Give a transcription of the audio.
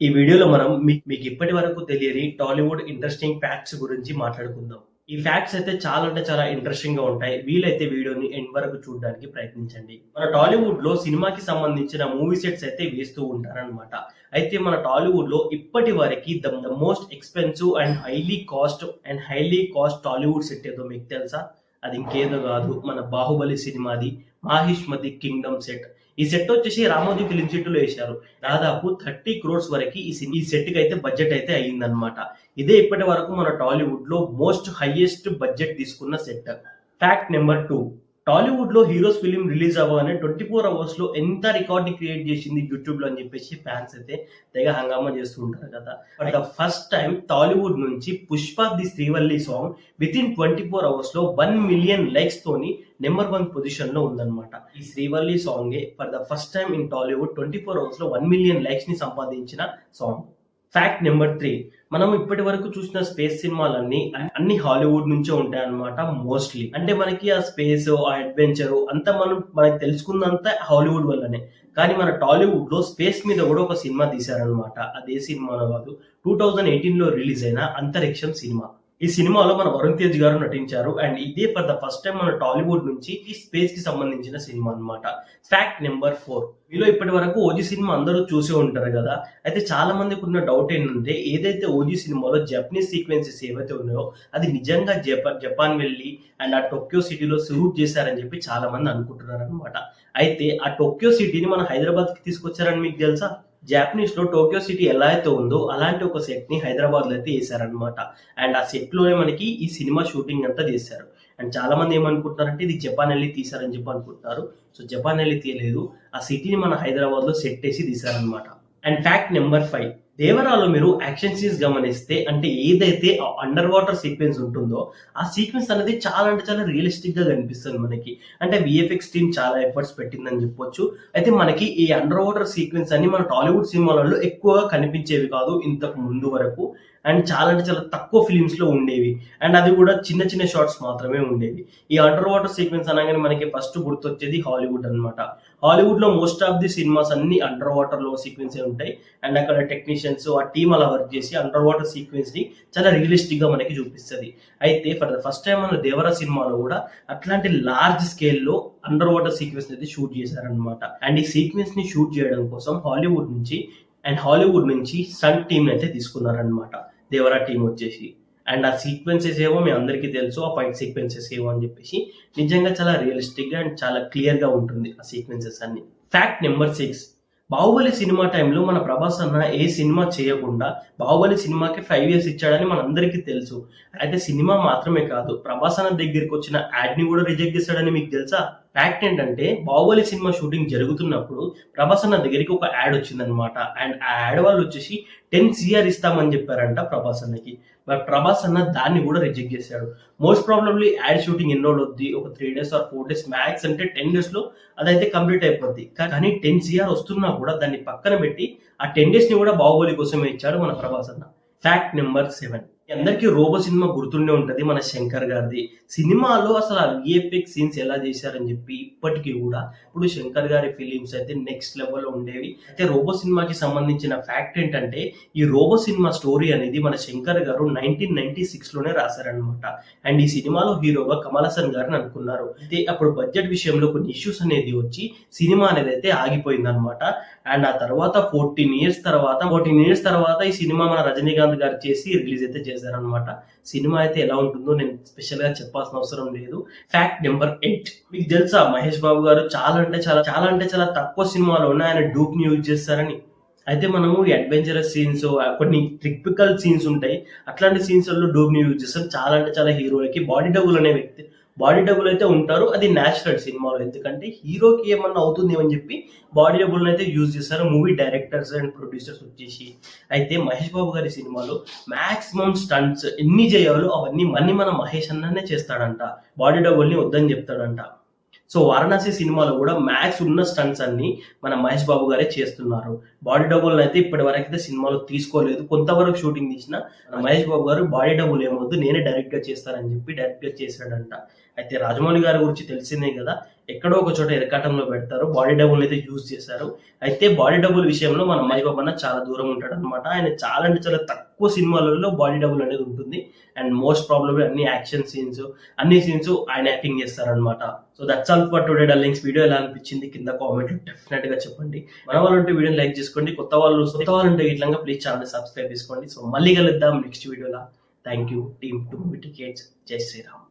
ఈ వీడియోలో మనం మీకు ఇప్పటి వరకు తెలియని టాలీవుడ్ ఇంట్రెస్టింగ్ ఫ్యాక్ట్స్ గురించి మాట్లాడుకుందాం. ఈ ఫ్యాక్ట్స్ అయితే చాలా అంటే చాలా ఇంట్రెస్టింగ్ గా ఉంటాయి. వీలైతే వీడియోని ఎండ్ వరకు చూడడానికి ప్రయత్నించండి. మన టాలీవుడ్ లో సినిమాకి సంబంధించిన మూవీ సెట్స్ అయితే వేస్తూ ఉంటారన్నమాట. అయితే మన టాలీవుడ్ లో ఇప్పటి వరకు the most expensive and highly cost Tollywood set ఏదో మీకు తెలుసా? అది ఇంకేదో కాదు, మన బాహుబలి సినిమాది మాహిష్మతి కింగ్డమ్ సెట్. ఈ సెట్ వచ్చేసి రామోజీ ఫిలిం సిటీలో వేశారు. దాదాపు 30 క్రోర్స్ వరకు ఈ సెట్ కి అయితే బడ్జెట్ అయితే అయ్యిందనమాట. ఇదే ఇప్పటి వరకు మన టాలీవుడ్ లో మోస్ట్ హైయెస్ట్ బడ్జెట్ తీసుకున్న సెట్. ఫ్యాక్ట్ నెంబర్ 2, టాలీవుడ్ లో హీరోస్ ఫిలిం రిలీజ్ అవ్వగానే 24 అవర్స్ లో ఎంత రికార్డ్ ని క్రియేట్ చేసింది యూట్యూబ్ లో అని చెప్పేసి ఫ్యాన్స్ అయితే తెగ హంగామా చేస్తూ ఉంటారు కదా. But the first time Tollywood నుంచి Pushpa the Srivalli song within 24 hours లో 1 మిలియన్ లైక్స్ తోని నెంబర్ 1 పొజిషన్ లో ఉందన్నమాట. ఈ Srivalli song for the first time in Tollywood 24 hours లో 1 మిలియన్ లైక్స్ ని సంపాదించిన సాంగ్. ఫ్యాక్ట్ నెంబర్ 3, మనం ఇప్పటి వరకు చూసిన స్పేస్ సినిమాలన్నీ అన్ని హాలీవుడ్ నుంచే ఉంటాయి అన్నమాట. మోస్ట్లీ అంటే మనకి ఆ స్పేస్, ఆ అడ్వెంచర్ అంతా మనకి తెలుసుకున్నంత హాలీవుడ్ వల్లనే. కానీ మన టాలీవుడ్ లో స్పేస్ మీద కూడా ఒక సినిమా తీశారనమాట. అదే సినిమాలో కాదు, 2018 లో రిలీజ్ అయిన అంతరిక్షం సినిమా. ఈ సినిమాలో మన వరుణ్ తేజ్ గారు నటించారు. అండ్ ఇదే ఫర్ ద ఫస్ట్ టైం మన టాలీవుడ్ నుంచి ఈ స్పేస్ కి సంబంధించిన సినిమా అన్నమాట. ఫ్యాక్ట్ నెంబర్ 4, మీలో ఇప్పటి వరకు ఓజీ సినిమా అందరూ చూసే ఉంటారు కదా. అయితే చాలా మందికి ఉన్న డౌట్ ఏంటంటే, ఏదైతే ఓజీ సినిమాలో జపనీస్ సీక్వెన్సెస్ ఏవైతే ఉన్నాయో అది నిజంగా జపాన్ వెళ్ళి అండ్ ఆ టోక్యో సిటీలో షూట్ చేశారని చెప్పి చాలా మంది అనుకుంటున్నారు అనమాట. అయితే ఆ టోక్యో సిటీని మన హైదరాబాద్ కి తీసుకొచ్చారని మీకు తెలుసా? జాపనీస్ లో టోక్యో సిటీ ఎలా అయితే ఉందో అలాంటి ఒక సెట్ ని హైదరాబాద్ లో అయితే వేశారనమాట. అండ్ ఆ సెట్ లోనే మనకి ఈ సినిమా షూటింగ్ అంతా చేశారు. అండ్ చాలా మంది ఏమనుకుంటున్నారంటే ఇది జపాన్ వెళ్ళి తీశారని చెప్పి అనుకుంటున్నారు. సో జపాన్ వెళ్ళి తీయలేదు, ఆ సిటీని మన హైదరాబాద్ లో సెట్ వేసి తీశారనమాట. అండ్ ఫ్యాక్ట్ నెంబర్ 5, దేవరాలో మీరు యాక్షన్ సీన్స్ గమనిస్తే, అంటే ఏదైతే అండర్ వాటర్ సీక్వెన్స్ ఉంటుందో ఆ సీక్వెన్స్ అనేది చాలా అంటే చాలా రియలిస్టిక్ గా కనిపిస్తుంది మనకి. అంటే విఎఫ్ఎక్స్ టీమ్ చాలా ఎఫర్ట్స్ పెట్టిందని చెప్పొచ్చు. అయితే మనకి ఈ అండర్ వాటర్ సీక్వెన్స్ అన్ని మన టాలీవుడ్ సినిమాలలో ఎక్కువగా కనిపించేవి కాదు ఇంతకు ముందు వరకు. అండ్ చాలా అంటే చాలా తక్కువ ఫిలిమ్స్ లో ఉండేవి. అండ్ అది కూడా చిన్న చిన్న షార్ట్స్ మాత్రమే ఉండేవి. ఈ అండర్ వాటర్ సీక్వెన్స్ అనగానే మనకి ఫస్ట్ గుర్తొచ్చేది హాలీవుడ్ అనమాట. హాలీవుడ్ లో మోస్ట్ ఆఫ్ ది సినిమాస్ అన్ని అండర్ వాటర్ లో సీక్వెన్స్ ఉంటాయి. అండ్ అక్కడ టెక్నీషియన్స్ ఆ టీమ్ అలా వర్క్ చేసి అండర్ వాటర్ సీక్వెన్స్ ని చాలా రియలిస్టిక్ గా మనకి చూపిస్తుంది. అయితే ఫర్ ద ఫస్ట్ టైం మన దేవరా సినిమాలో కూడా అట్లాంటి లార్జ్ స్కేల్ లో అండర్ వాటర్ సీక్వెన్స్ అయితే షూట్ చేశారనమాట. అండ్ ఈ సీక్వెన్స్ ని షూట్ చేయడం కోసం హాలీవుడ్ నుంచి స్టంట్ టీమ్ అయితే తీసుకున్నారనమాట. దేవరా టీం వచ్చేసి. అండ్ ఆ సీక్వెన్సెస్ ఏవో మీ అందరికీ తెలుసు, ఆ ఫైట్ సీక్వెన్సెస్ ఏవో అని చెప్పేసి నిజంగా చాలా రియలిస్టిక్ గా అండ్ చాలా క్లియర్ గా ఉంటుంది ఆ సీక్వెన్సెస్ అన్ని. ఫ్యాక్ట్ నెంబర్ 6, బాహుబలి సినిమా టైంలో మన ప్రభాస్ అన్న ఏ సినిమా చేయకుండా బాహుబలి సినిమాకి 5 years ఇచ్చాడని మనందరికీ తెలుసు. అయితే సినిమా మాత్రమే కాదు, ప్రభాస్ అన్న దగ్గరికి వచ్చిన యాడ్ ని కూడా రిజెక్ట్ చేశాడని మీకు తెలుసా? ఫ్యాక్ట్ ఏంటంటే, బాహుబలి సినిమా షూటింగ్ జరుగుతున్నప్పుడు ప్రభాస్ అన్న దగ్గరికి ఒక యాడ్ వచ్చిందనమాట. అండ్ ఆ యాడ్ వాళ్ళు వచ్చేసి 10 CR ఇస్తామని చెప్పారంట ప్రభాస్ అన్నకి. బట్ ప్రభాస్ అన్న దాన్ని కూడా రిజెక్ట్ చేశాడు. మోస్ట్ ప్రాబ్లమ్లీ యాడ్ షూటింగ్ ఎన్నో వద్ది, ఒక 3 days ఆర్ 4 days మ్యాక్స్, అంటే 10 days లో అదైతే కంప్లీట్ అయిపోద్ది. కానీ 10 CR వస్తున్నా కూడా దాన్ని పక్కన పెట్టి ఆ 10 days ని కూడా బాహుబలి కోసమే ఇచ్చాడు మన ప్రభాస్ అన్న. ఫ్యాక్ట్ నెంబర్ 7, అందరికీ రోబో సినిమా గుర్తుండే ఉంటది మన శంకర్ గారిది. సినిమాలో అసలు ఆ విఎఫ్ఎక్స్ సీన్స్ ఎలా చేశారని చెప్పి ఇప్పటికీ కూడా ఇప్పుడు శంకర్ గారి ఫిలిమ్స్ అయితే నెక్స్ట్ లెవెల్ లో ఉండేవి. అయితే రోబో సినిమాకి సంబంధించిన ఫ్యాక్ట్ ఏంటంటే, ఈ రోబో సినిమా స్టోరీ అనేది మన శంకర్ గారు 1996 లోనే రాశారనమాట. అండ్ ఈ సినిమాలో హీరోగా కమల్ హాసన్ గారిని అనుకున్నారు. అయితే అప్పుడు బడ్జెట్ విషయంలో కొన్ని ఇష్యూస్ అనేది వచ్చి సినిమా అనేది అయితే ఆగిపోయింది అనమాట. అండ్ ఆ తర్వాత 14 years తర్వాత ఈ సినిమా మన రజనీకాంత్ గారు చేసి రిలీజ్ అయితే చేశారనమాట. సినిమా అయితే ఎలా ఉంటుందో నేను స్పెషల్ గా చెప్పాల్సిన అవసరం లేదు. ఫ్యాక్ట్ నెంబర్ 8, మీకు తెలుసా మహేష్ బాబు గారు చాలా తక్కువ సినిమాలోనే ఆయన డూప్ ని యూజ్ చేస్తారని. అయితే మనము ఈ అడ్వెంచరస్ సీన్స్, కొన్ని ట్రిపికల్ సీన్స్ ఉంటాయి, అట్లాంటి సీన్స్ లో డూప్ ని యూజ్ చేస్తారు. చాలా హీరోలకి బాడీ డబుల్ అయితే ఉంటారు. అది న్యాచురల్ సినిమాలో, ఎందుకంటే హీరోకి ఏమన్నా అవుతుంది అని చెప్పి బాడీ డబుల్ అయితే యూజ్ చేస్తారు మూవీ డైరెక్టర్స్ అండ్ ప్రొడ్యూసర్స్ వచ్చేసి. అయితే మహేష్ బాబు గారి సినిమాలో మాక్సిమం స్టంట్స్ ఎన్ని చేయాలో అవన్నీ మన మహేష్ అన్ననే చేస్తాడంట. బాడీ డబుల్ ని వద్దని చెప్తాడంట. సో వారణాసి సినిమాలో కూడా మ్యాక్స్ ఉన్న స్టంట్స్ అన్ని మన మహేష్ బాబు గారే చేస్తున్నారు. బాడీ డబుల్ అయితే ఇప్పటి వరకు అయితే సినిమాలో తీసుకోలేదు. కొంతవరకు షూటింగ్ తీసిన మహేష్ బాబు గారు బాడీ డబుల్ ఏమొద్దు, నేనే డైరెక్ట్ గా చేస్తానని చెప్పి డైరెక్ట్ గా చేశాడంట. అయితే రాజమౌళి గారి గురించి తెలిసిందే కదా, ఎక్కడో ఒక చోట ఇరకాటంలో పెడతారు, బాడీ డబుల్ అయితే యూజ్ చేశారు. అయితే బాడీ డబుల్ విషయంలో మన మహేష్ బాబు అన్న చాలా దూరం ఉంటాడు అనమాట. ఆయన చాలా అంటే చాలా తక్కువ సినిమాలలో బాడీ డబుల్ అనేది ఉంటుంది. అండ్ మోస్ట్ ప్రాబ్లమ్ అన్ని యాక్షన్ సీన్స్, అన్ని సీన్స్ ఆయన యాక్టింగ్ చేస్తారనమాట. So that's all for today darlings. Video ఎలా అనిపించింది కింద కామెంట్ లో డెఫినెట్ గా చెప్పండి. మన వాళ్ళు ఉంటే వీడియోని లైక్ చేసుకోండి, కొత్త వాళ్ళు ఉంటే ఇట్లా ప్లీజ్ ఛానల్ సబ్స్క్రైబ్ చేసుకోండి. సో మళ్ళీ కలుద్దాం నెక్స్ట్ వీడియోలో. Thank you team 2 movie tickets. జై శ్రీరామ్.